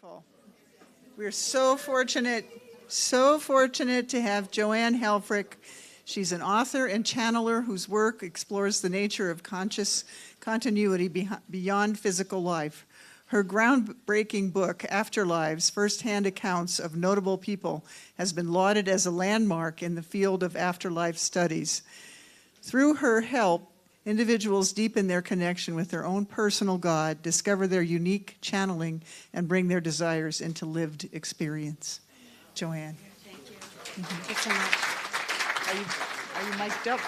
Wonderful. We're so fortunate to have Joanne Helfrich. She's an author and channeler whose work explores the nature of conscious continuity beyond physical life. Her groundbreaking book, Afterlives, First-Hand Accounts of Notable People, has been lauded as a landmark in the field of afterlife studies. Through her help, individuals deepen their connection with their own personal God, discover their unique channeling, and bring their desires into lived experience. Joanne. Thank you. Thank you so much. Are you mic'd up?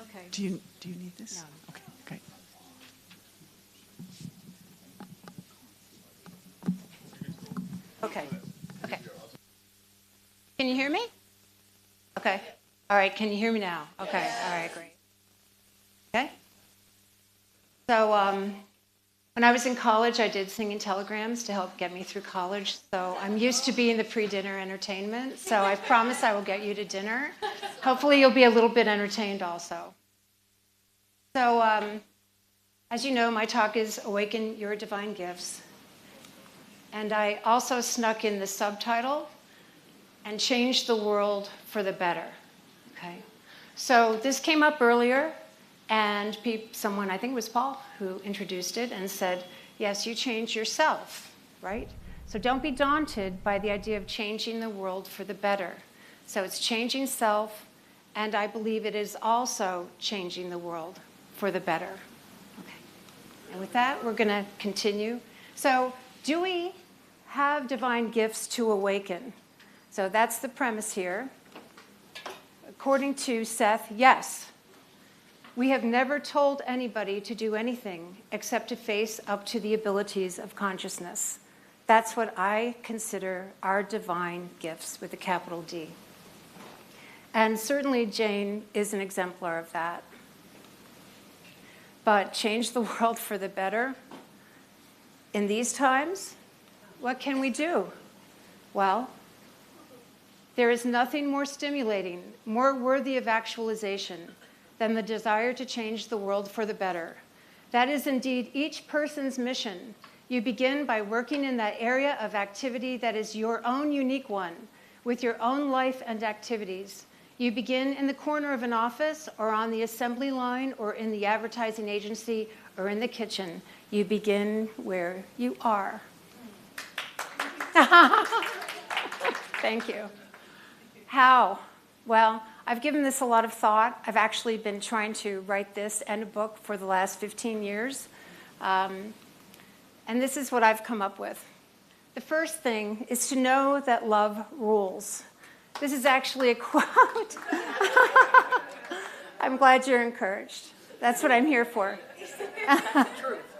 Okay. Do you need this? No. Okay, great. Okay. Okay. Can you hear me? Okay. All right. Can you hear me now? Okay. All right. Great. Okay. So when I was in college, I did singing telegrams to help get me through college. So I'm used to being the pre-dinner entertainment. So I promise I will get you to dinner. Hopefully you'll be a little bit entertained also. So as you know, my talk is Awaken Your Divine Gifts. And I also snuck in the subtitle, and change the world for the better. Okay. So this came up earlier, and someone, I think it was Paul, who introduced it and said, yes, you change yourself, right? So don't be daunted by the idea of changing the world for the better. So it's changing self, and I believe it is also changing the world for the better. Okay. And with that, we're going to continue. So do we have divine gifts to awaken? So that's the premise here. According to Seth, yes. We have never told anybody to do anything except to face up to the abilities of consciousness. That's what I consider our divine gifts with a capital D. And certainly Jane is an exemplar of that. But change the world for the better in these times? What can we do? Well, there is nothing more stimulating, more worthy of actualization than the desire to change the world for the better. That is indeed each person's mission. You begin by working in that area of activity that is your own unique one, with your own life and activities. You begin in the corner of an office, or on the assembly line, or in the advertising agency, or in the kitchen. You begin where you are. Thank you. How? Well, I've given this a lot of thought. I've actually been trying to write this and a book for the last 15 years. And this is what I've come up with. The first thing is to know that love rules. This is actually a quote. I'm glad you're encouraged. That's what I'm here for.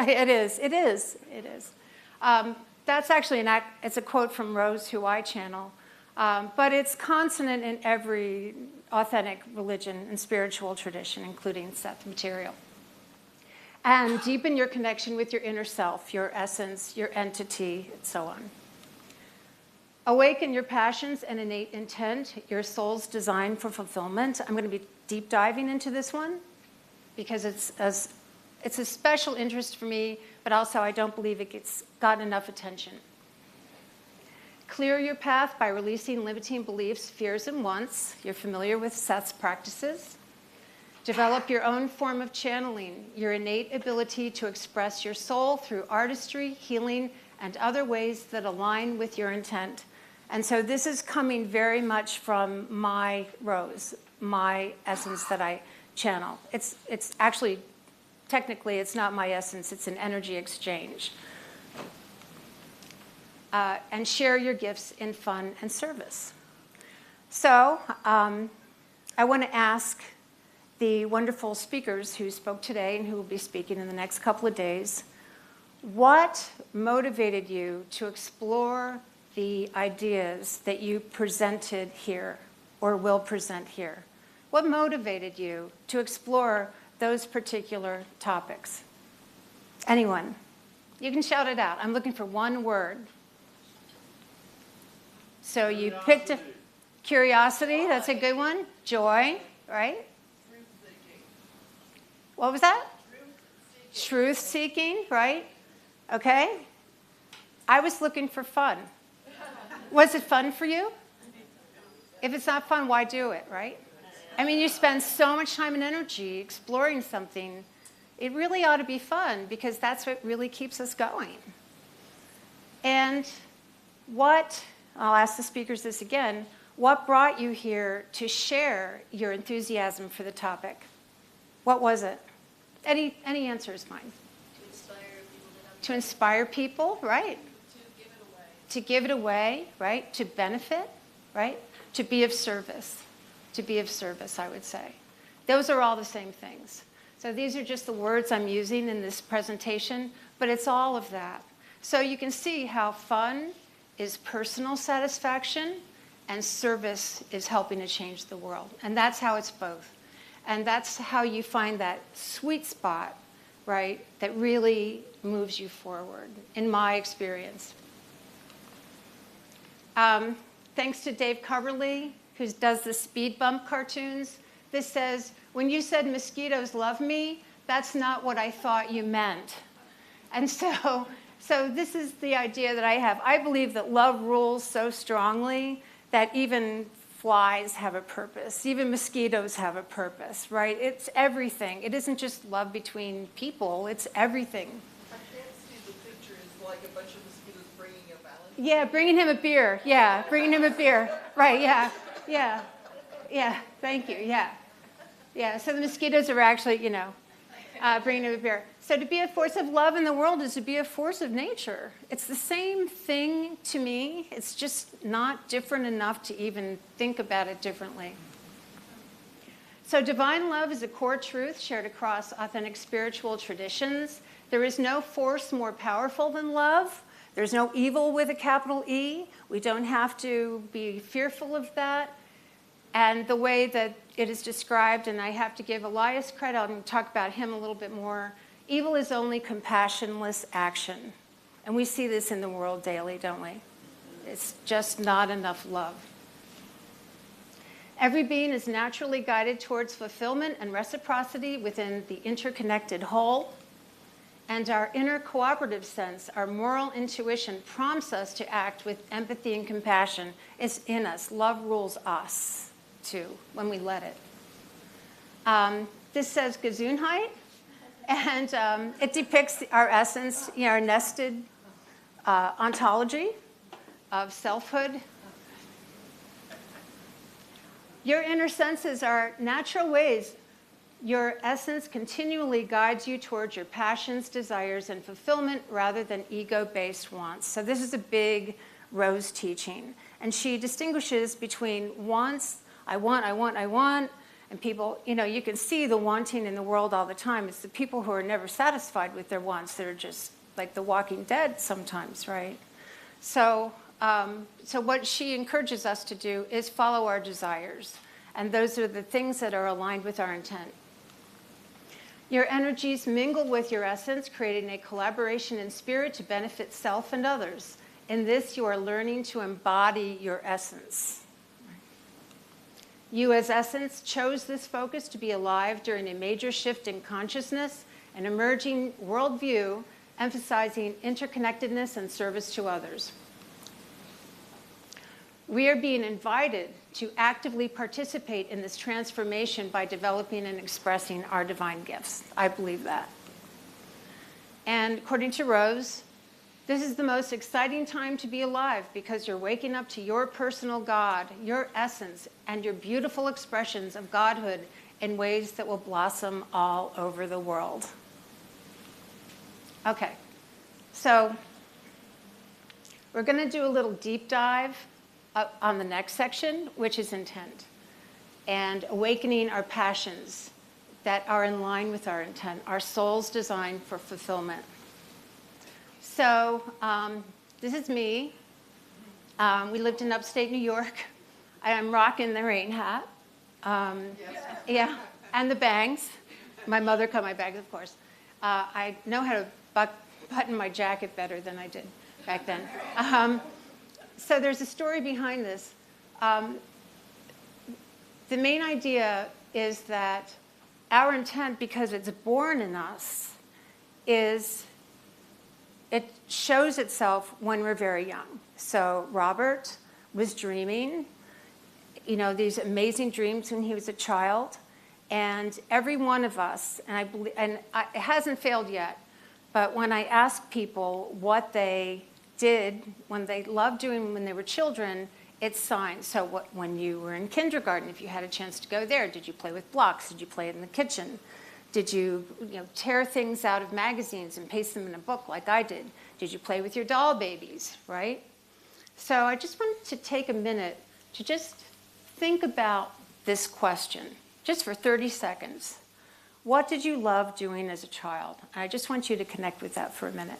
It is. That's actually it's a quote from Rose, who I channel. But it's consonant in every authentic religion and spiritual tradition, including Seth material. And deepen your connection with your inner self, your essence, your entity, and so on. Awaken your passions and innate intent, your soul's design for fulfillment. I'm going to be deep diving into this one because it's a special interest for me, but also I don't believe it gets gotten enough attention. Clear your path by releasing limiting beliefs, fears, and wants. You're familiar with Seth's practices. Develop your own form of channeling, your innate ability to express your soul through artistry, healing, and other ways that align with your intent. And so this is coming very much from my Rose, my essence that I channel. It's actually, technically, it's not my essence, it's an energy exchange. And share your gifts in fun and service. So I want to ask the wonderful speakers who spoke today and who will be speaking in the next couple of days, what motivated you to explore the ideas that you presented here or will present here? What motivated you to explore those particular topics? Anyone? You can shout it out. I'm looking for one word. So you picked a curiosity, that's a good one. Joy, right? What was that? Truth seeking, right? Okay. I was looking for fun. Was it fun for you? If it's not fun, why do it, right? I mean, you spend so much time and energy exploring something. It really ought to be fun because that's what really keeps us going. And I'll ask the speakers this again, what brought you here to share your enthusiasm for the topic? What was it? Any answer is fine. To inspire people, right? To give it away, right? To benefit, right? To be of service. To be of service, I would say. Those are all the same things. So these are just the words I'm using in this presentation, but it's all of that. So you can see how fun is personal satisfaction and service is helping to change the world. And that's how it's both. And that's how you find that sweet spot, right, that really moves you forward, in my experience. Thanks to Dave Coverly, who does the speed bump cartoons. This says, when you said mosquitoes love me, that's not what I thought you meant. And so this is the idea that I have. I believe that love rules so strongly that even flies have a purpose. Even mosquitoes have a purpose, right? It's everything. It isn't just love between people. It's everything. I can't see the picture. It's like a bunch of mosquitoes bringing a balance. Yeah, bringing him a beer. Yeah, bringing him a beer. Right, yeah. Yeah, thank you, yeah. Yeah, so the mosquitoes are actually, bringing him a beer. So to be a force of love in the world is to be a force of nature. It's the same thing to me. It's just not different enough to even think about it differently. So divine love is a core truth shared across authentic spiritual traditions. There is no force more powerful than love. There's no evil with a capital E. We don't have to be fearful of that. And the way that it is described, and I have to give Elias credit, I'm going to talk about him a little bit more. Evil is only compassionless action. And we see this in the world daily, don't we? It's just not enough love. Every being is naturally guided towards fulfillment and reciprocity within the interconnected whole. And our inner cooperative sense, our moral intuition, prompts us to act with empathy and compassion. It's in us. Love rules us, too, when we let it. This says Gesundheit, and it depicts our essence, our nested ontology of selfhood. Your inner senses are natural ways your essence continually guides you towards your passions, desires, and fulfillment rather than ego-based wants. So this is a big Rose teaching. And she distinguishes between wants, I want, and people, you can see the wanting in the world all the time. It's the people who are never satisfied with their wants. They're just like the Walking Dead sometimes, right? So what she encourages us to do is follow our desires. And those are the things that are aligned with our intent. Your energies mingle with your essence, creating a collaboration in spirit to benefit self and others. In this, you are learning to embody your essence. You as essence chose this focus to be alive during a major shift in consciousness, an emerging worldview, emphasizing interconnectedness and service to others. We are being invited to actively participate in this transformation by developing and expressing our divine gifts. I believe that. And according to Rose, this is the most exciting time to be alive because you're waking up to your personal God, your essence, and your beautiful expressions of godhood in ways that will blossom all over the world. Okay, so we're going to do a little deep dive on the next section, which is intent, and awakening our passions that are in line with our intent, our soul's design for fulfillment. So this is me. We lived in upstate New York. I'm rocking the rain hat. Yeah, and the bangs. My mother cut my bangs, of course. I know how to button my jacket better than I did back then. So there's a story behind this. The main idea is that our intent, because it's born in us, is it shows itself when we're very young. So Robert was dreaming, these amazing dreams when he was a child. And every one of us, and I believe, it hasn't failed yet, but when I ask people what they did, when they loved doing when they were children, it's signs. So when you were in kindergarten, if you had a chance to go there, did you play with blocks? Did you play in the kitchen? Did you, tear things out of magazines and paste them in a book like I did? Did you play with your doll babies, right? So I just wanted to take a minute to just think about this question, just for 30 seconds. What did you love doing as a child? I just want you to connect with that for a minute.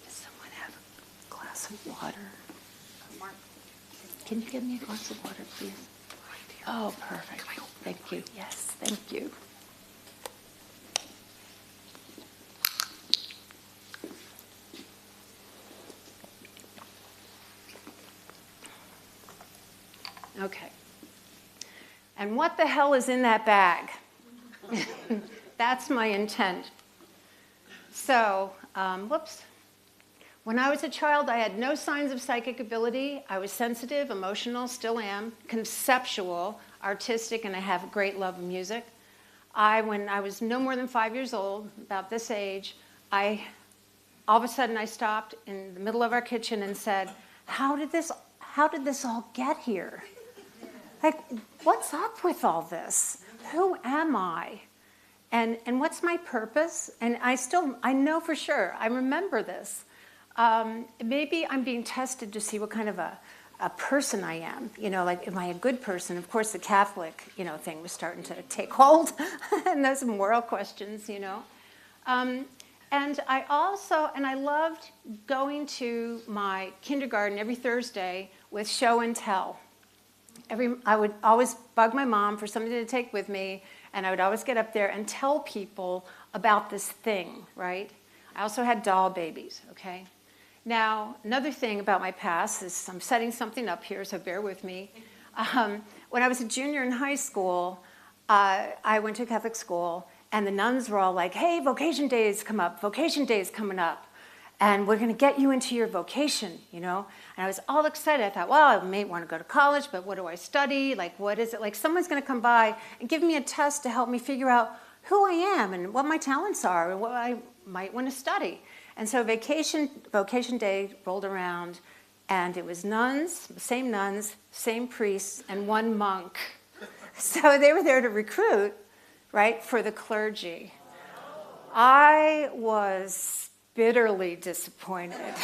Does someone have a glass of water? Mark, can you give me a glass of water, please? Oh, perfect. Thank you. Yes, thank you. Okay. And what the hell is in that bag? That's my intent. So, whoops. When I was a child, I had no signs of psychic ability. I was sensitive, emotional, still am, conceptual, artistic, and I have a great love of music. When I was no more than 5 years old, about this age, all of a sudden I stopped in the middle of our kitchen and said, how did this all get here? Like, what's up with all this? Who am I? And what's my purpose? And I know for sure, I remember this. Maybe I'm being tested to see what kind of a person I am. Like, am I a good person? Of course, the Catholic, thing was starting to take hold. And those moral questions, And I loved going to my kindergarten every Thursday with show and tell. I would always bug my mom for something to take with me, and I would always get up there and tell people about this thing, right? I also had doll babies, okay? Now, another thing about my past is I'm setting something up here, so bear with me. When I was a junior in high school, I went to a Catholic school, and the nuns were all like, hey, vocation day is coming up, and we're going to get you into your vocation, And I was all excited. I thought, well, I may want to go to college, but what do I study? Like, what is it? Like, someone's going to come by and give me a test to help me figure out who I am and what my talents are and what I might want to study. And so vocation day rolled around, and it was nuns, same priests, and one monk. So they were there to recruit, right, for the clergy. I was bitterly disappointed.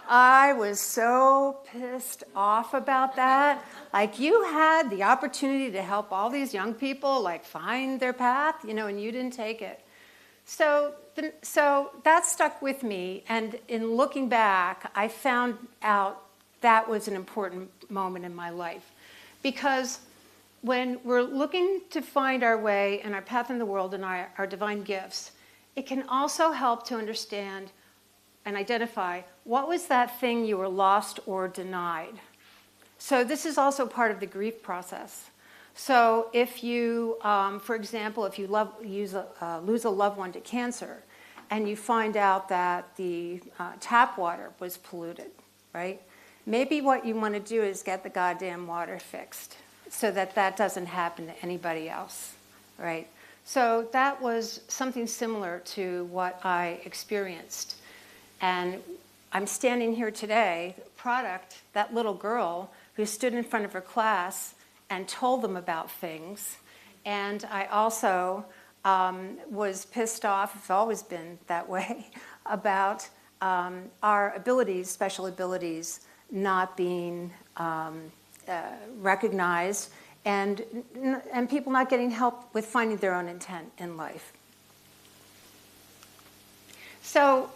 I was so pissed off about that. Like, you had the opportunity to help all these young people, like, find their path, and you didn't take it. So that stuck with me, and in looking back, I found out that was an important moment in my life. Because when we're looking to find our way and our path in the world and our divine gifts, it can also help to understand and identify what was that thing you were lost or denied. So this is also part of the grief process. So if you, for example, if you lose a loved one to cancer, and you find out that the tap water was polluted, right? Maybe what you want to do is get the goddamn water fixed so that doesn't happen to anybody else, right? So that was something similar to what I experienced. And I'm standing here today, that little girl who stood in front of her class and told them about things. And I also was pissed off, I've always been that way, about our abilities, special abilities, not being recognized, and people not getting help with finding their own intent in life. So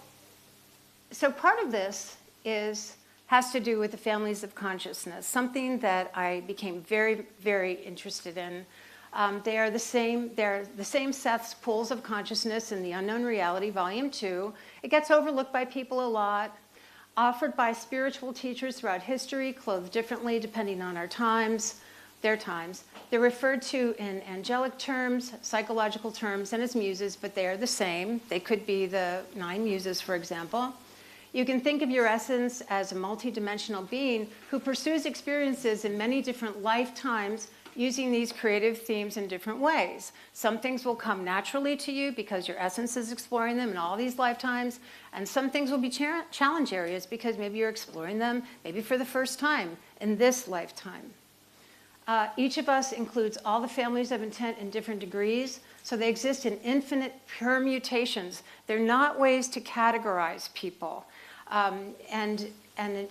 part of this has to do with the families of consciousness, something that I became very, very interested in. They are the same Seth's pools of consciousness in the Unknown Reality, Volume 2. It gets overlooked by people a lot, offered by spiritual teachers throughout history, clothed differently depending on our times. their times. They're referred to in angelic terms, psychological terms, and as muses, but they are the same. They could be the 9 muses, for example. You can think of your essence as a multidimensional being who pursues experiences in many different lifetimes using these creative themes in different ways. Some things will come naturally to you because your essence is exploring them in all these lifetimes, and some things will be challenge areas because maybe you're exploring them maybe for the first time in this lifetime. Each of us includes all the families of intent in different degrees, so they exist in infinite permutations. They're not ways to categorize people. And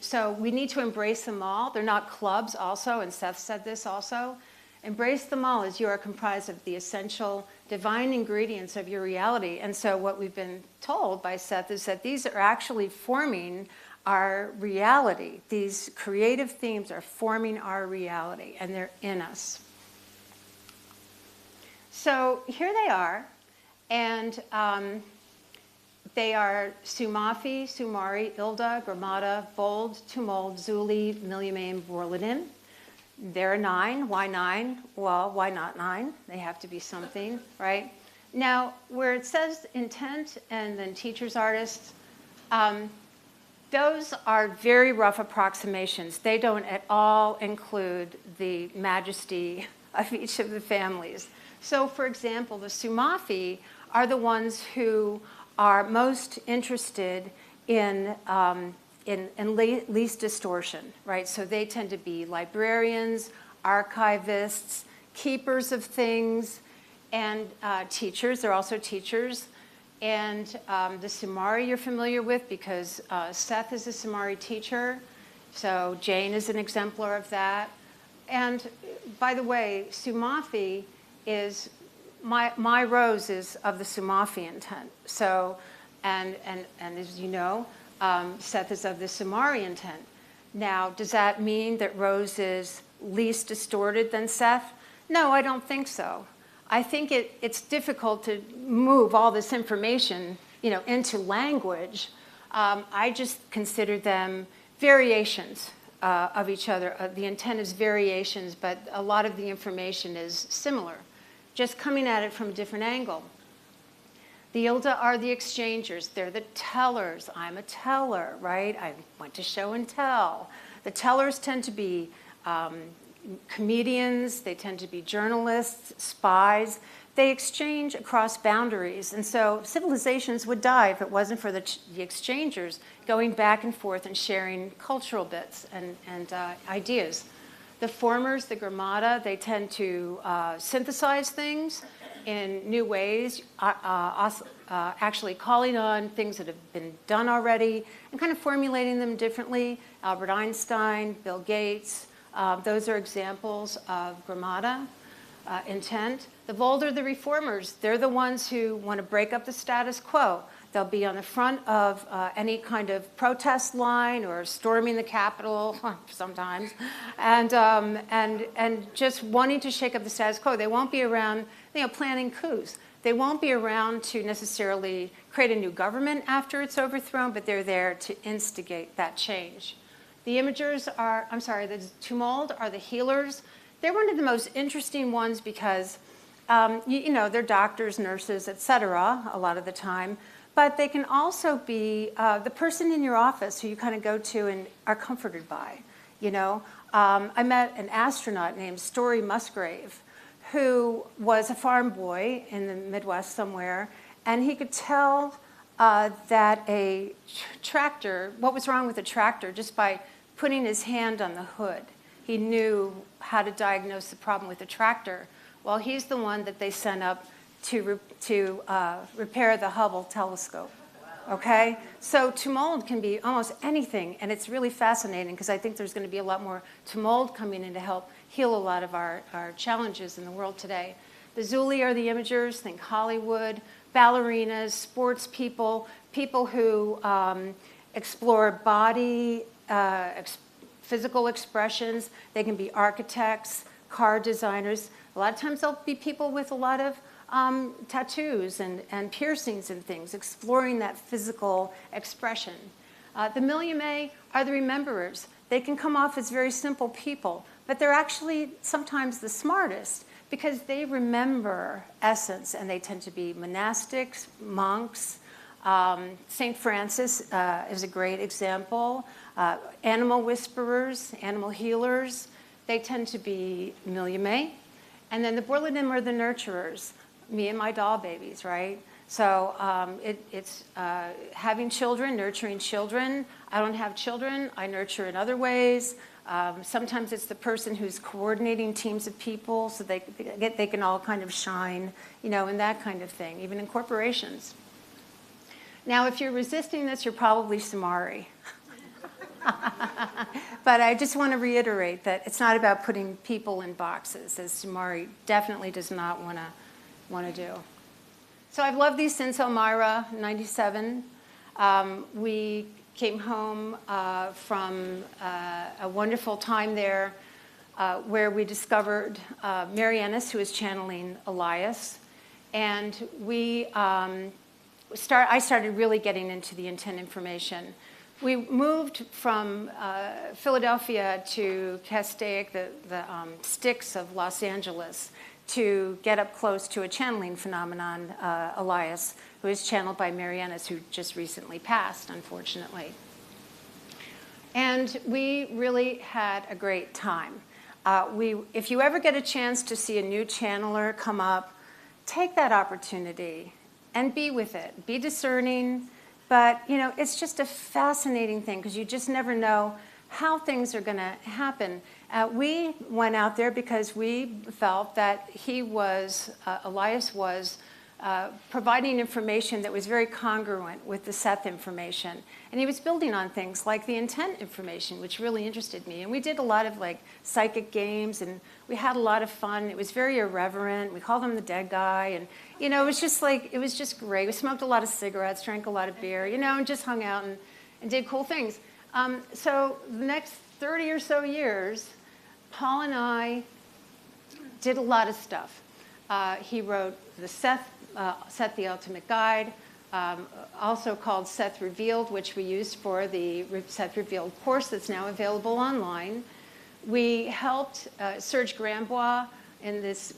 so we need to embrace them all. They're not clubs also, and Seth said this also. Embrace them all as you are comprised of the essential divine ingredients of your reality. And so what we've been told by Seth is that these are actually forming our reality. These creative themes are forming our reality, and they're in us. So here they are, and they are Sumafi, Sumari, Ilda, Gramada, Bold, Tumuld, Zuli, Milyame, Borladin. There are 9. Why 9? Well, why not 9? They have to be something, right? Now, where it says intent and then teachers, artists, those are very rough approximations. They don't at all include the majesty of each of the families. So, for example, the Sumafi are the ones who are most interested in least distortion, right? So they tend to be librarians, archivists, keepers of things, and teachers. They're also teachers. And the Sumari you're familiar with because Seth is a Sumari teacher. So Jane is an exemplar of that. And by the way, Sumafi is, my rose is of the Sumafi intent. So, and as you know, Seth is of the Sumari intent. Now, does that mean that Rose is least distorted than Seth? No, I don't think so. I think it's difficult to move all this information, into language. I just consider them variations of each other. The intent is variations, but a lot of the information is similar, just coming at it from a different angle. The Ilda are the exchangers. They're the tellers. I'm a teller, right? I went to show and tell. The tellers tend to be comedians. They tend to be journalists, spies. They exchange across boundaries. And so civilizations would die if it wasn't for the exchangers going back and forth and sharing cultural bits and ideas. The formers, the Gramada, they tend to synthesize things in new ways, actually calling on things that have been done already and kind of formulating them differently. Albert Einstein, Bill Gates, those are examples of Gramada intent. The Vold are the reformers. They're the ones who want to break up the status quo. They'll be on the front of any kind of protest line or storming the Capitol sometimes, and just wanting to shake up the status quo. They won't be around, planning coups. They won't be around to necessarily create a new government after it's overthrown, but they're there to instigate that change. The Imagers are, the Tumuld are the healers. They're one of the most interesting ones because, they're doctors, nurses, etc. a lot of the time. But they can also be the person in your office who you kind of go to and are comforted by, I met an astronaut named Story Musgrave, who was a farm boy in the Midwest somewhere, and he could tell that a tractor, what was wrong with a tractor, just by putting his hand on the hood. He knew how to diagnose the problem with the tractor. Well, he's the one that they sent up to repair the Hubble telescope, okay? So Tumuld can be almost anything, and it's really fascinating because I think there's going to be a lot more Tumuld coming in to help heal a lot of our challenges in the world today. The Zuli are the Imagers, think Hollywood, ballerinas, sports people, people who explore body, physical expressions. They can be architects, car designers. A lot of times they'll be people with a lot of tattoos and piercings and things, exploring that physical expression. The Milyame are the rememberers. They can come off as very simple people, but they're actually sometimes the smartest because they remember essence, and they tend to be monastics, monks. St. Francis is a great example. Animal whisperers, animal healers, they tend to be Milyame. And then the Borladim are the nurturers, me and my doll babies, right? So it's having children, nurturing children. I don't have children, I nurture in other ways. Sometimes it's the person who's coordinating teams of people so they can all kind of shine, you know, and that kind of thing, even in corporations. Now, if you're resisting this, you're probably Samari. But I just want to reiterate that it's not about putting people in boxes, as Samari definitely does not want to do. So I've loved these since Elmira, 97. We came home from a wonderful time there where we discovered Marianus, who is channeling Elias. And I started really getting into the intent information. We moved from Philadelphia to Castaic, the sticks of Los Angeles, to get up close to a channeling phenomenon, Elias, who is channeled by Marianus, who just recently passed, unfortunately. And we really had a great time. If you ever get a chance to see a new channeler come up, take that opportunity and be with it. Be discerning, but you know, it's just a fascinating thing because you just never know how things are going to happen. We went out there because we felt that Elias was providing information that was very congruent with the Seth information. And he was building on things like the intent information, which really interested me. And we did a lot of like psychic games, and we had a lot of fun. It was very irreverent. We called him the dead guy. And, you know, it was just great. We smoked a lot of cigarettes, drank a lot of beer, you know, and just hung out and did cool things. So the next 30 or so years, Paul and I did a lot of stuff. He wrote the Seth the Ultimate Guide, also called Seth Revealed, which we used for the Seth Revealed course that's now available online. We helped Serge Grambois in this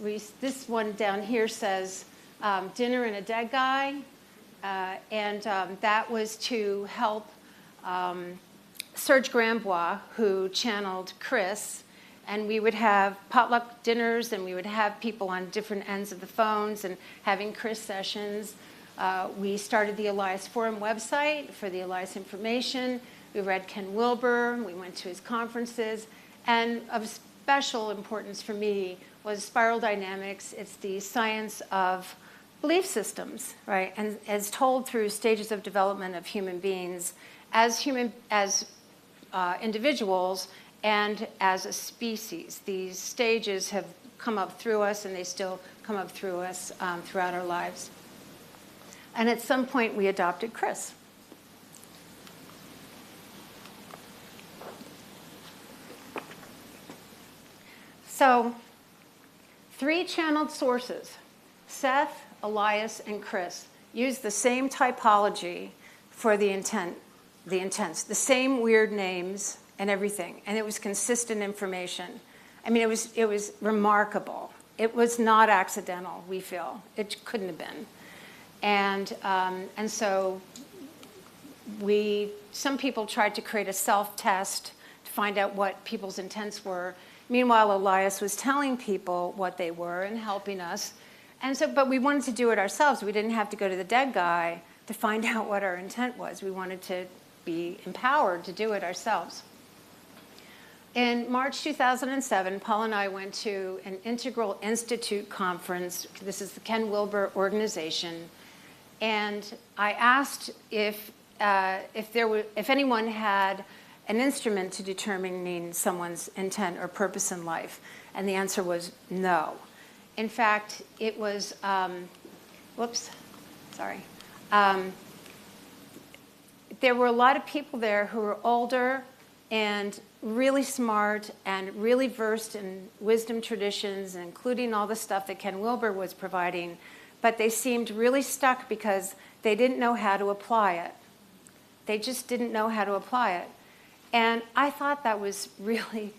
one down here says Dinner and a Dead Guy, and that was to help Serge Grambois, who channeled Chris, and we would have potluck dinners, and we would have people on different ends of the phones and having Chris sessions. We started the Elias Forum website for the Elias information. We read Ken Wilber. We went to his conferences. And of special importance for me was spiral dynamics. It's the science of belief systems, right? And as told through stages of development of human beings, as individuals and as a species. These stages have come up through us, and they still come up through us throughout our lives. And at some point, we adopted Chris. So 3 channeled sources, Seth, Elias, and Chris, use the same typology for the intents, the same weird names and everything, and it was consistent information. I mean, it was remarkable. It was not accidental, we feel. It couldn't have been. And so some people tried to create a self-test to find out what people's intents were. Meanwhile, Elias was telling people what they were and helping us. And so, but we wanted to do it ourselves. We didn't have to go to the dead guy to find out what our intent was. We wanted to be empowered to do it ourselves. In March 2007, Paul and I went to an Integral Institute conference. This is the Ken Wilber organization. And I asked if anyone had an instrument to determining someone's intent or purpose in life. And the answer was no. In fact, it was, there were a lot of people there who were older and really smart and really versed in wisdom traditions, including all the stuff that Ken Wilber was providing, but they seemed really stuck because they didn't know how to apply it. They just didn't know how to apply it. And I thought that was really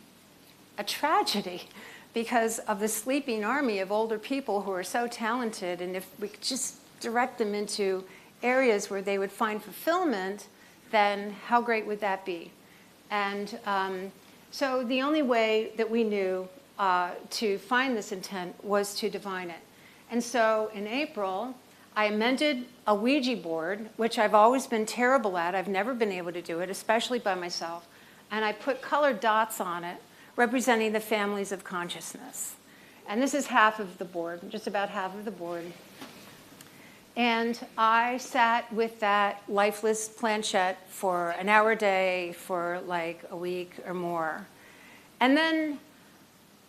a tragedy because of the sleeping army of older people who are so talented. And if we could just direct them into areas where they would find fulfillment, then how great would that be? And so the only way that we knew to find this intent was to divine it. And so in April, I amended a Ouija board, which I've always been terrible at. I've never been able to do it, especially by myself. And I put colored dots on it, representing the families of consciousness. And this is half of the board, just about half of the board. And I sat with that lifeless planchette for an hour a day for like a week or more. And then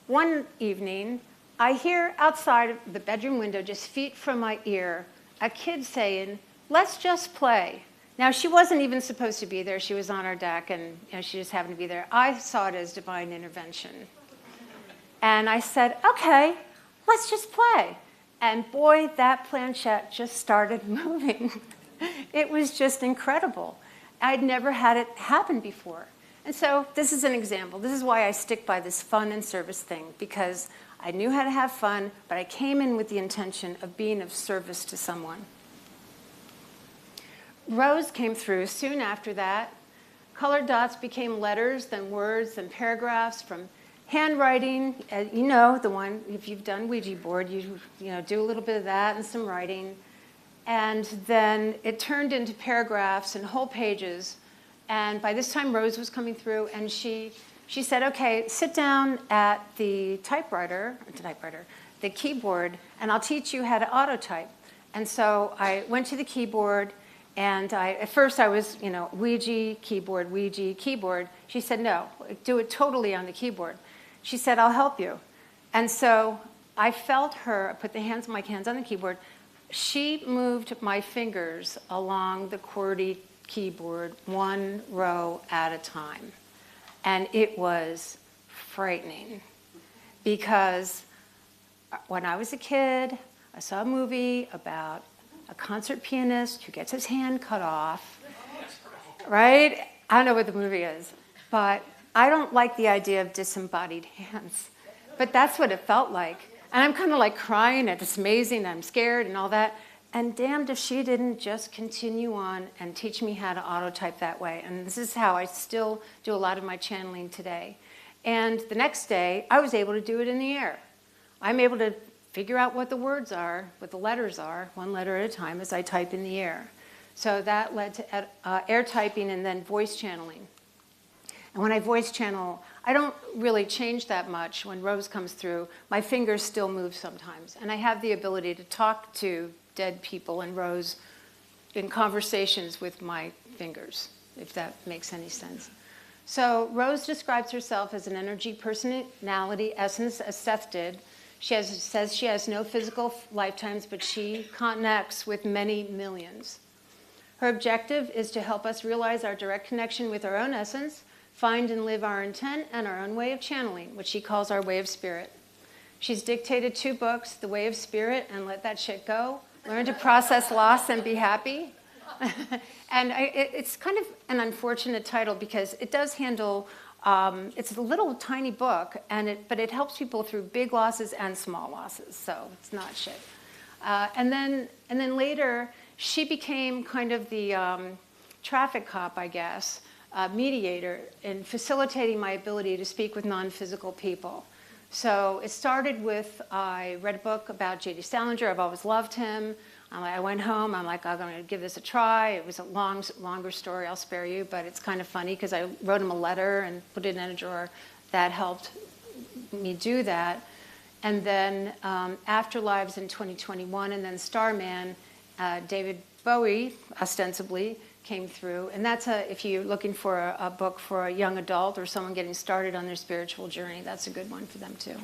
one evening, I hear outside of the bedroom window, just feet from my ear, a kid saying, "Let's just play." Now, she wasn't even supposed to be there. She was on our deck, and she just happened to be there. I saw it as divine intervention. And I said, "Okay, let's just play." And boy, that planchette just started moving. It was just incredible. I'd never had it happen before. And so this is an example. This is why I stick by this fun and service thing, because I knew how to have fun, but I came in with the intention of being of service to someone. Rose came through soon after that. Colored dots became letters, then words, then paragraphs from handwriting. You know the one, if you've done Ouija board, you do a little bit of that and some writing. And then it turned into paragraphs and whole pages. And by this time, Rose was coming through, and she said, "Okay, sit down at the the keyboard, and I'll teach you how to autotype." And so I went to the keyboard, and at first I was, Ouija, keyboard. She said, "No, do it totally on the keyboard." She said, "I'll help you." And so I felt her put my hands on the keyboard. She moved my fingers along the QWERTY keyboard, one row at a time. And it was frightening, because when I was a kid, I saw a movie about a concert pianist who gets his hand cut off, right? I don't know what the movie is, but I don't like the idea of disembodied hands. But that's what it felt like. And I'm kind of like crying, and it's amazing, I'm scared and all that. And damned if she didn't just continue on and teach me how to autotype that way. And this is how I still do a lot of my channeling today. And the next day, I was able to do it in the air. I'm able to figure out what the words are, what the letters are, one letter at a time as I type in the air. So that led to air typing and then voice channeling. And when I voice channel, I don't really change that much when Rose comes through. My fingers still move sometimes. And I have the ability to talk to dead people and Rose in conversations with my fingers, if that makes any sense. So Rose describes herself as an energy, personality, essence, as Seth did. Says she has no physical lifetimes, but she connects with many millions. Her objective is to help us realize our direct connection with our own essence, find and live our intent and our own way of channeling, which she calls our way of spirit. She's dictated 2 books, The Way of Spirit and Let That Shit Go, Learn to Process Loss and Be Happy. And it's kind of an unfortunate title because it does handle, it's a little tiny book, but it helps people through big losses and small losses, so it's not shit. And then later, she became kind of the traffic cop, I guess, mediator in facilitating my ability to speak with non-physical people. So it started with, I read a book about J.D. Salinger. I've always loved him. I went home. I'm like, I'm going to give this a try. It was a longer story. I'll spare you. But it's kind of funny because I wrote him a letter and put it in a drawer. That helped me do that. And then Afterlives in 2021, and then Starman, David Bowie, ostensibly, came through. And that's if you're looking for a book for a young adult or someone getting started on their spiritual journey, that's a good one for them too.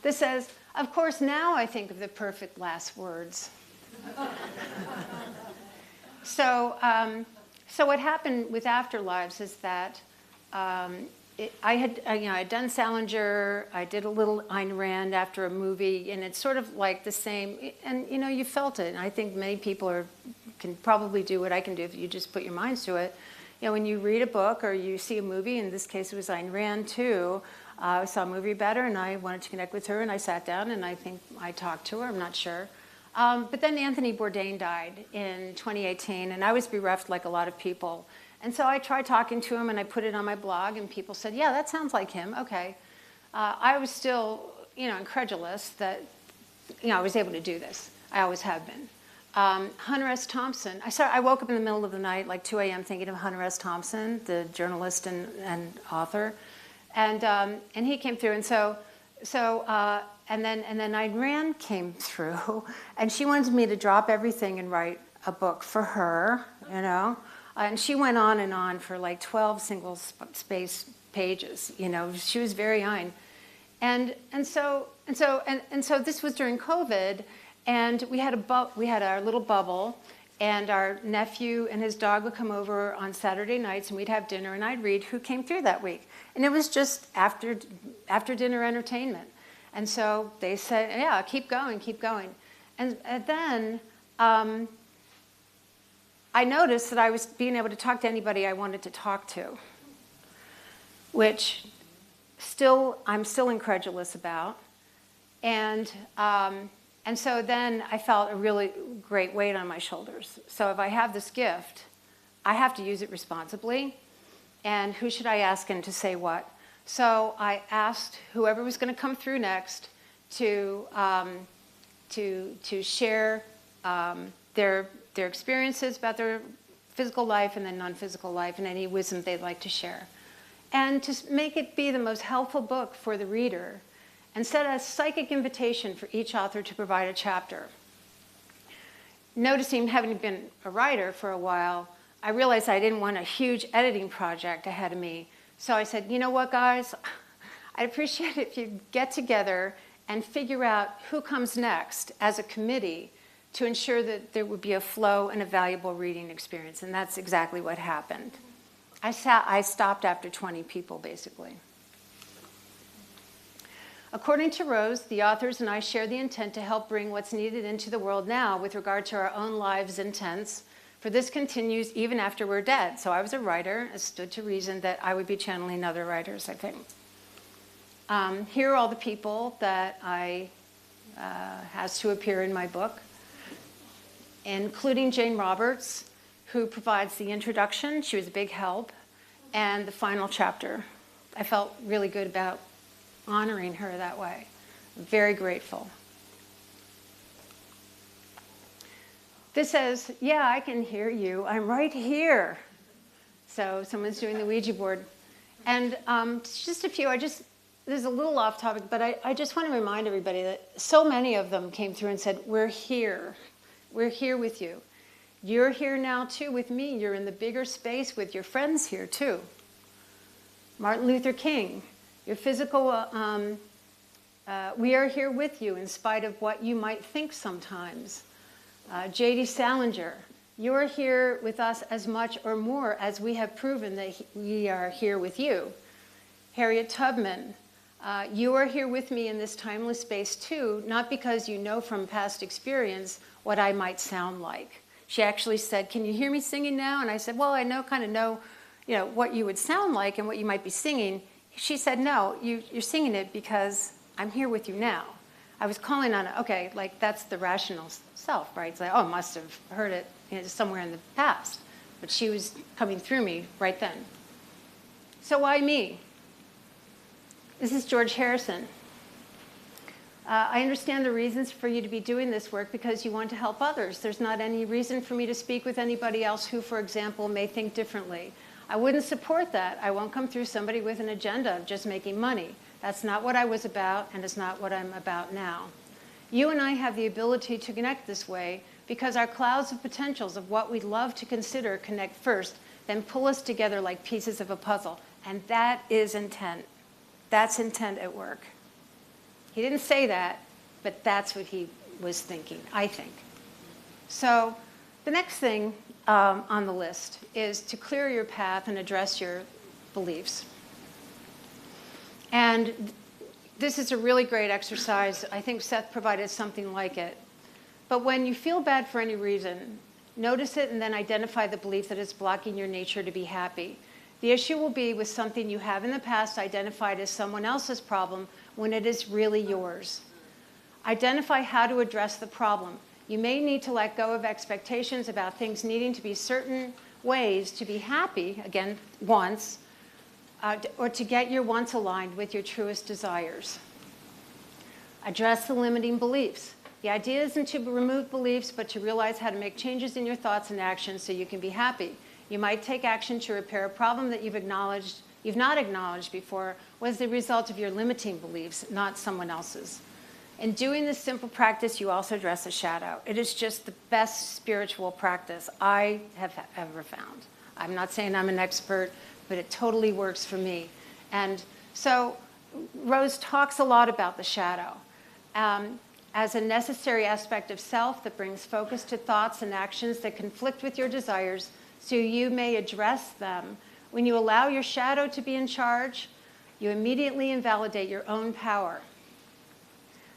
This says, of course, now I think of the perfect last words. So what happened with Afterlives is that I'd done Salinger, I did a little Ayn Rand after a movie, and it's sort of like the same, and you felt it. And I think many people can probably do what I can do if you just put your minds to it. when you read a book or you see a movie, in this case it was Ayn Rand too, I saw a movie about her and I wanted to connect with her and I sat down and I think I talked to her, I'm not sure. But then Anthony Bourdain died in 2018 and I was bereft like a lot of people. And so I tried talking to him and I put it on my blog and people said, yeah, that sounds like him, okay. I was still, incredulous that, I was able to do this. I always have been. Hunter S. Thompson, I woke up in the middle of the night, like 2 a.m. thinking of Hunter S. Thompson, the journalist and author. And he came through, and and then Ayn Rand came through, and she wanted me to drop everything and write a book for her, and she went on and on for like 12 single space pages, she was very Ayn. And so this was during COVID, and we had our little bubble, and our nephew and his dog would come over on Saturday nights, and we'd have dinner, and I'd read who came through that week. And it was just after dinner entertainment. And so they said, yeah, keep going, keep going. And then I noticed that I was being able to talk to anybody I wanted to talk to, which I'm still incredulous about. And so then I felt a really great weight on my shoulders. So if I have this gift, I have to use it responsibly. And who should I ask and to say what? So I asked whoever was going to come through next to share their experiences about their physical life and then non-physical life and any wisdom they'd like to share. And to make it be the most helpful book for the reader, and set a psychic invitation for each author to provide a chapter. Noticing, having been a writer for a while, I realized I didn't want a huge editing project ahead of me. So I said, you know what, guys? I'd appreciate it if you get together and figure out who comes next as a committee to ensure that there would be a flow and a valuable reading experience. And that's exactly what happened. I stopped after 20 people, basically. According to Rose, the authors and I share the intent to help bring what's needed into the world now with regard to our own lives' intents, for this continues even after we're dead. So I was a writer. It stood to reason that I would be channeling other writers, I think. Here are all the people that has to appear in my book, including Jane Roberts, who provides the introduction. She was a big help. And the final chapter. I felt really good about honoring her that way. Very grateful. This says, yeah, I can hear you. I'm right here. So someone's doing the Ouija board. And just a few, this is a little off topic, but I just want to remind everybody that so many of them came through and said, we're here. We're here with you. You're here now too with me. You're in the bigger space with your friends here too. Martin Luther King. Your physical, we are here with you in spite of what you might think sometimes. J.D. Salinger, you are here with us as much or more as we have proven that we are here with you. Harriet Tubman, you are here with me in this timeless space too, not because you know from past experience what I might sound like. She actually said, can you hear me singing now? And I said, well, I kind of know, what you would sound like and what you might be singing. She said, no, you're singing it because I'm here with you now. I was calling on it, okay, like that's the rational self, right? It's like, oh, I must have heard it somewhere in the past. But she was coming through me right then. So why me? This is George Harrison. I understand the reasons for you to be doing this work because you want to help others. There's not any reason for me to speak with anybody else who, for example, may think differently. I wouldn't support that. I won't come through somebody with an agenda of just making money. That's not what I was about, and it's not what I'm about now. You and I have the ability to connect this way because our clouds of potentials of what we'd love to consider connect first, then pull us together like pieces of a puzzle. And that is intent. That's intent at work. He didn't say that, but that's what he was thinking, I think. So the next thing on the list is to clear your path and address your beliefs. And this is a really great exercise. I think Seth provided something like it. But when you feel bad for any reason, Notice it and then identify the belief that is blocking your nature to be happy. The issue will be with something you have in the past identified as someone else's problem when it is really yours. Identify how to address the problem. You may need to let go of expectations about things needing to be certain ways to be happy, again, wants, or to get your wants aligned with your truest desires. Address the limiting beliefs. The idea isn't to remove beliefs, but to realize how to make changes in your thoughts and actions so you can be happy. You might take action to repair a problem that you've not acknowledged before was the result of your limiting beliefs, not someone else's. In doing this simple practice, you also address a shadow. It is just the best spiritual practice I have ever found. I'm not saying I'm an expert, but it totally works for me. And so Rose talks a lot about the shadow as a necessary aspect of self that brings focus to thoughts and actions that conflict with your desires so you may address them. When you allow your shadow to be in charge, you immediately invalidate your own power.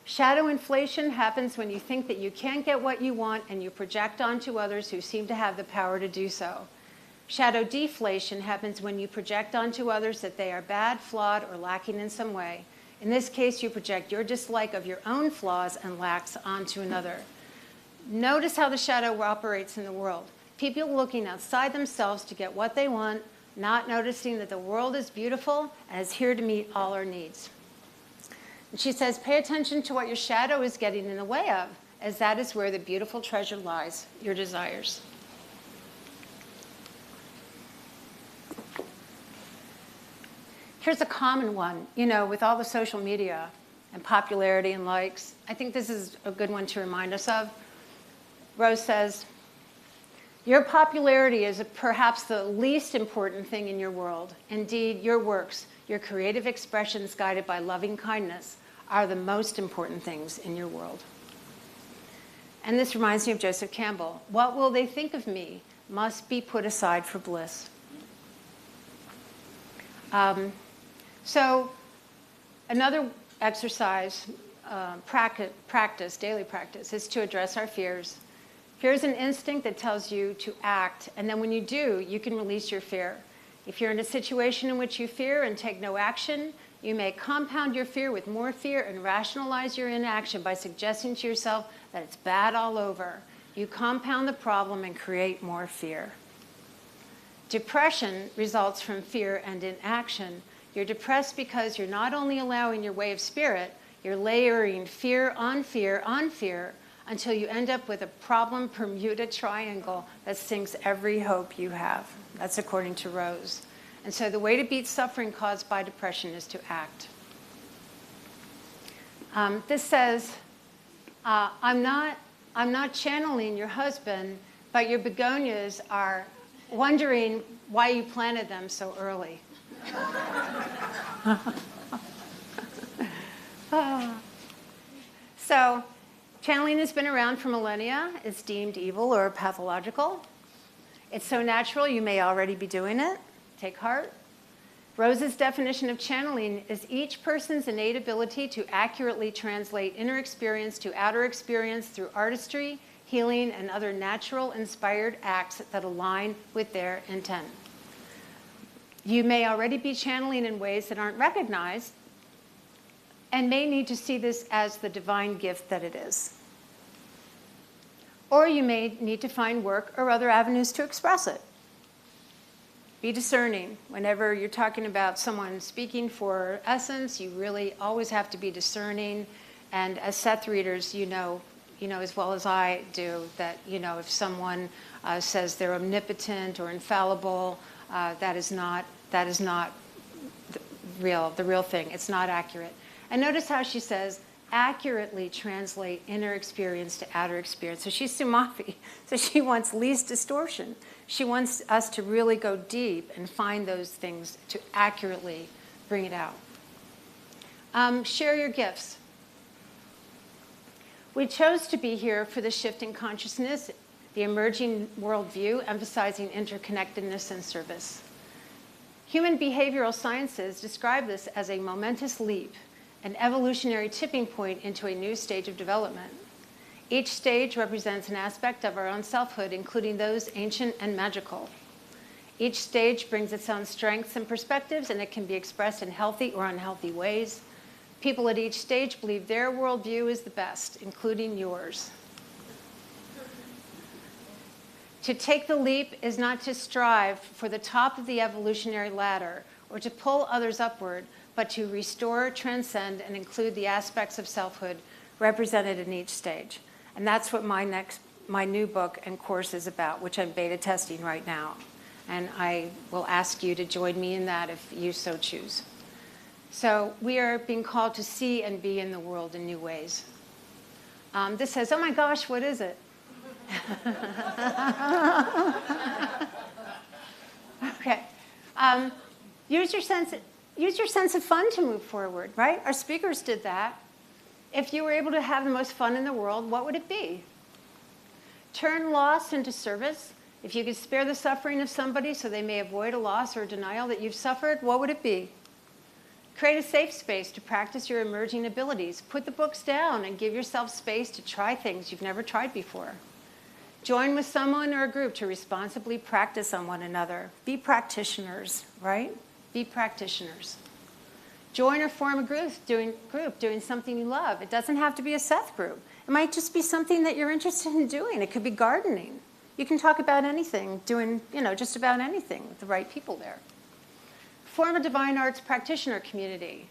Shadow inflation happens when you think that you can't get what you want and you project onto others who seem to have the power to do so. Shadow deflation happens when you project onto others that they are bad, flawed, or lacking in some way. In this case, you project your dislike of your own flaws and lacks onto another. Notice how the shadow operates in the world. People looking outside themselves to get what they want, not noticing that the world is beautiful and is here to meet all our needs. And she says, pay attention to what your shadow is getting in the way of, as that is where the beautiful treasure lies, your desires. Here's a common one, with all the social media and popularity and likes. I think this is a good one to remind us of. Rose says, your popularity is perhaps the least important thing in your world. Indeed, your works, your creative expressions guided by loving kindness, are the most important things in your world. And this reminds me of Joseph Campbell. What will they think of me must be put aside for bliss. So another exercise, daily practice, is to address our fears. Fear is an instinct that tells you to act, and then when you do, you can release your fear. If you're in a situation in which you fear and take no action, you may compound your fear with more fear and rationalize your inaction by suggesting to yourself that it's bad all over. You compound the problem and create more fear. Depression results from fear and inaction. You're depressed because you're not only allowing your way of spirit, you're layering fear on fear on fear until you end up with a problem Bermuda Triangle that sinks every hope you have. That's according to Rose. And so the way to beat suffering caused by depression is to act. This says, I'm not channeling your husband, but your begonias are wondering why you planted them so early. So, channeling has been around for millennia. It's deemed evil or pathological. It's so natural you may already be doing it. Take heart. Rose's definition of channeling is each person's innate ability to accurately translate inner experience to outer experience through artistry, healing, and other natural inspired acts that align with their intent. You may already be channeling in ways that aren't recognized and may need to see this as the divine gift that it is. Or you may need to find work or other avenues to express it. Be discerning. Whenever you're talking about someone speaking for essence, you really always have to be discerning. And as Seth readers, you know as well as I do that, if someone says they're omnipotent or infallible, that is not the real thing. It's not accurate. And notice how she says, accurately translate inner experience to outer experience. So she's Sumafi. So she wants least distortion. She wants us to really go deep and find those things to accurately bring it out. Share your gifts. We chose to be here for the shift in consciousness, the emerging worldview, emphasizing interconnectedness and service. Human behavioral sciences describe this as a momentous leap, an evolutionary tipping point into a new stage of development. Each stage represents an aspect of our own selfhood, including those ancient and magical. Each stage brings its own strengths and perspectives, and it can be expressed in healthy or unhealthy ways. People at each stage believe their worldview is the best, including yours. To take the leap is not to strive for the top of the evolutionary ladder or to pull others upward, but to restore, transcend, and include the aspects of selfhood represented in each stage. And that's what my new book and course is about, which I'm beta testing right now. And I will ask you to join me in that if you so choose. So we are being called to see and be in the world in new ways. This says, oh my gosh, what is it? Okay. Use your sense of fun to move forward, right? Our speakers did that. If you were able to have the most fun in the world, what would it be? Turn loss into service. If you could spare the suffering of somebody so they may avoid a loss or a denial that you've suffered, what would it be? Create a safe space to practice your emerging abilities. Put the books down and give yourself space to try things you've never tried before. Join with someone or a group to responsibly practice on one another. Be practitioners, right? Be practitioners. Join or form a group doing something you love. It doesn't have to be a Seth group. It might just be something that you're interested in doing. It could be gardening. You can talk about anything, doing, just about anything with the right people there. Form a divine arts practitioner community.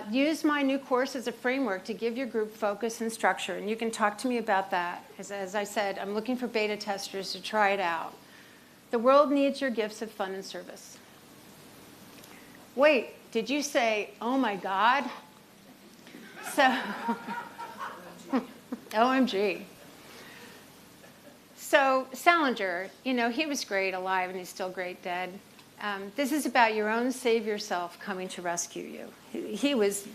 Use my new course as a framework to give your group focus and structure, and you can talk to me about that. As I said, I'm looking for beta testers to try it out. The world needs your gifts of fun and service. Wait, did you say, oh my God? So, OMG. So Salinger, he was great alive and he's still great dead. This is about your own savior self coming to rescue you. He was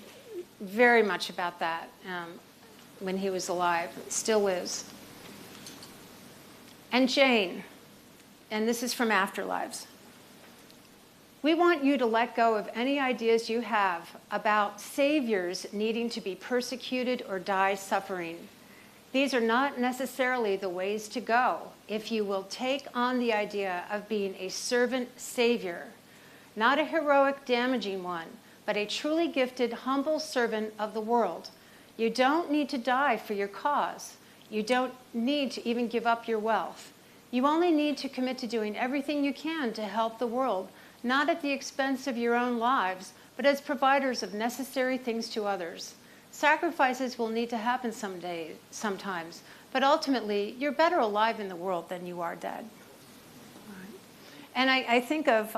very much about that when he was alive, still is. And Jane, and this is from Afterlives. We want you to let go of any ideas you have about saviors needing to be persecuted or die suffering. These are not necessarily the ways to go if you will take on the idea of being a servant savior, not a heroic, damaging one, but a truly gifted, humble servant of the world. You don't need to die for your cause. You don't need to even give up your wealth. You only need to commit to doing everything you can to help the world, not at the expense of your own lives, but as providers of necessary things to others. Sacrifices will need to happen sometimes, but ultimately, you're better alive in the world than you are dead. And I think of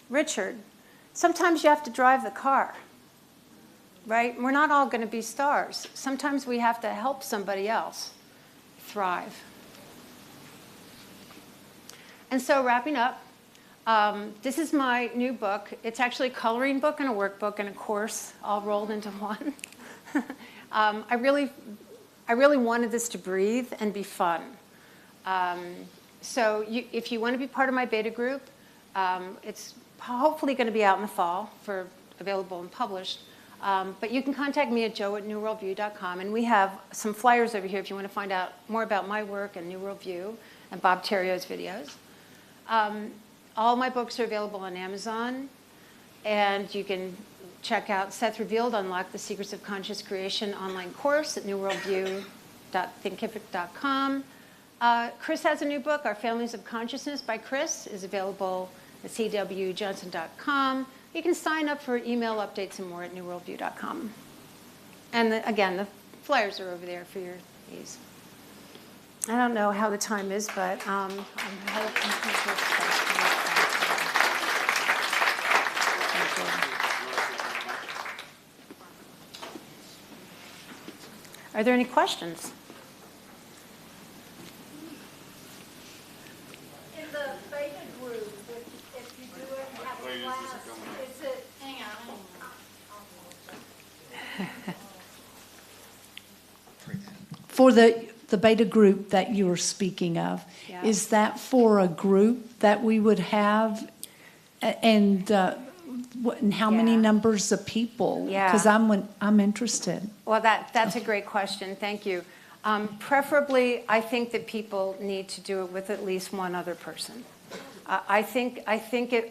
Richard. Sometimes you have to drive the car, right? We're not all going to be stars. Sometimes we have to help somebody else thrive. And so wrapping up, this is my new book. It's actually a coloring book and a workbook and a course all rolled into one. I really wanted this to breathe and be fun. So if you want to be part of my beta group, it's hopefully going to be out in the fall for available and published. But you can contact me at joe@newworldview.com. And we have some flyers over here if you want to find out more about my work and New World View and Bob Terrio's videos. All my books are available on Amazon, and you can check out Seth Revealed, Unlock the Secrets of Conscious Creation online course at newworldview.thinkific.com. Chris has a new book, Our Families of Consciousness by Chris, is available at cwjohnson.com. You can sign up for email updates and more at newworldview.com. And again, the flyers are over there for your ease. I don't know how the time is, but I'm Are there any questions? In the beta group, if you do it and have a class, is it, hang on. For the beta group that you were speaking of, Yeah. is that for a group that we would have? And how many Yeah. numbers of people? Yeah. Because I'm interested. Well, that's a great question. Thank you. Preferably, I think that people need to do it with at least one other person. I think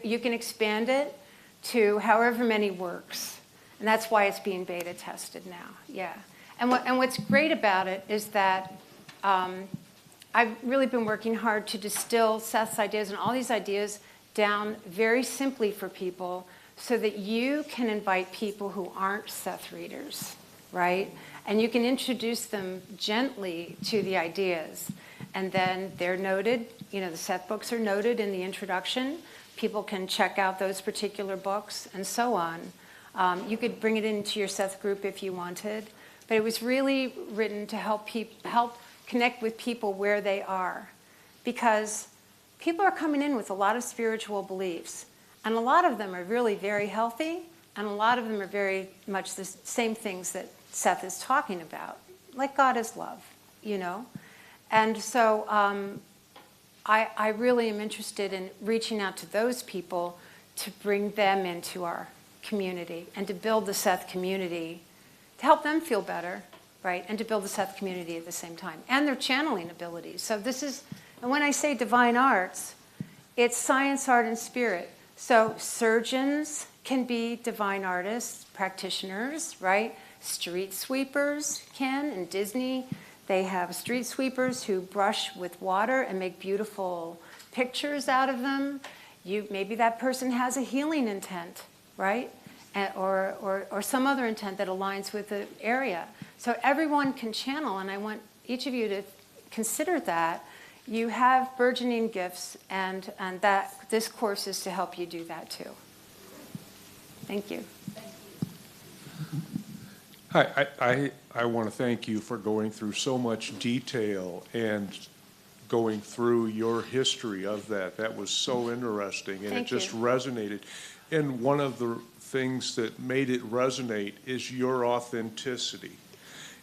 you can expand it to however many works, and that's why it's being beta tested now. Yeah, and what's great about it is that I've really been working hard to distill Seth's ideas and all these ideas down very simply for people, so that you can invite people who aren't Seth readers, right? And you can introduce them gently to the ideas. And then they're noted, the Seth books are noted in the introduction. People can check out those particular books and so on. You could bring it into your Seth group if you wanted. But it was really written to help connect with people where they are. Because people are coming in with a lot of spiritual beliefs. And a lot of them are really very healthy. And a lot of them are very much the same things that Seth is talking about, like God is love, And so I really am interested in reaching out to those people to bring them into our community and to build the Seth community, to help them feel better, right? And to build the Seth community at the same time, and their channeling abilities. So and when I say divine arts, it's science, art, and spirit. So surgeons can be divine artists, practitioners, right? Street sweepers can. In Disney, they have street sweepers who brush with water and make beautiful pictures out of them. Maybe that person has a healing intent, right? Or some other intent that aligns with the area. So everyone can channel, and I want each of you to consider that. You have burgeoning gifts, and that this course is to help you do that too. Thank you. Hi, I want to thank you for going through so much detail and going through your history of that. That was so interesting, and Thank it just you. resonated. And one of the things that made it resonate is your authenticity.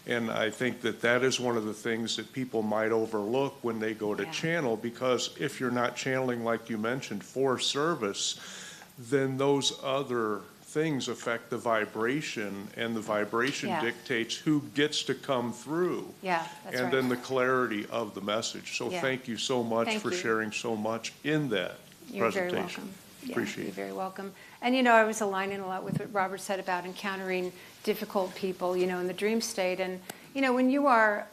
And I think that is one of the things that people might overlook when they go to channel, because if you're not channeling, like you mentioned, for service, then those other things affect the vibration, and the vibration dictates who gets to come through. Yeah, that's and right. then the clarity of the message. So thank you so much Thank for you. sharing so much in that You're very presentation. welcome. Appreciate You're it. very welcome. And I was aligning a lot with what Robert said about encountering difficult people, in the dream state. And when you are,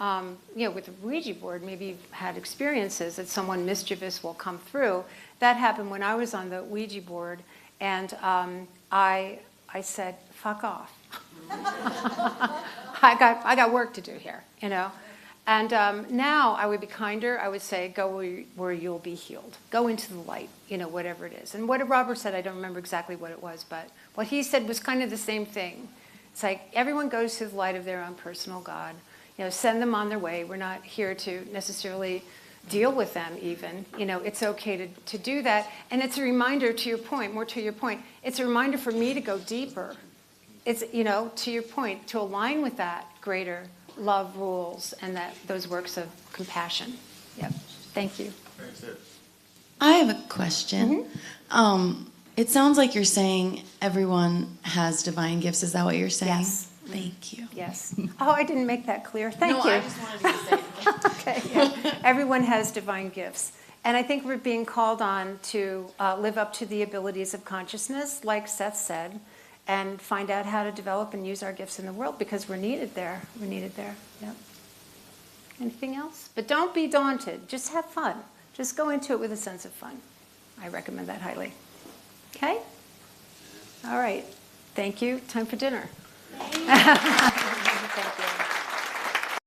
with the Ouija board, maybe you've had experiences that someone mischievous will come through. That happened when I was on the Ouija board, and I said, "Fuck off." I got work to do here, And now I would be kinder. I would say, go where you'll be healed. Go into the light, whatever it is. And what Robert said, I don't remember exactly what it was, but what he said was kind of the same thing. It's like everyone goes to the light of their own personal God. Send them on their way. We're not here to necessarily deal with them even. It's okay to do that. And it's a reminder, to your point, it's a reminder for me to go deeper. It's, to your point, to align with that greater love rules and those works of compassion. Yep. Thank you. That's it. I have a question. It sounds like you're saying everyone has divine gifts. Is that what you're saying? Yes. Thank you. Yes. Oh, I didn't make that clear. Thank you. No, I just wanted you to say it. Okay. Yeah. Everyone has divine gifts. And I think we're being called on to live up to the abilities of consciousness, like Seth said, and find out how to develop and use our gifts in the world, because we're needed there. We're needed there. Yep. Anything else? But don't be daunted. Just have fun. Just go into it with a sense of fun. I recommend that highly. Okay? All right. Thank you. Time for dinner. Thank you.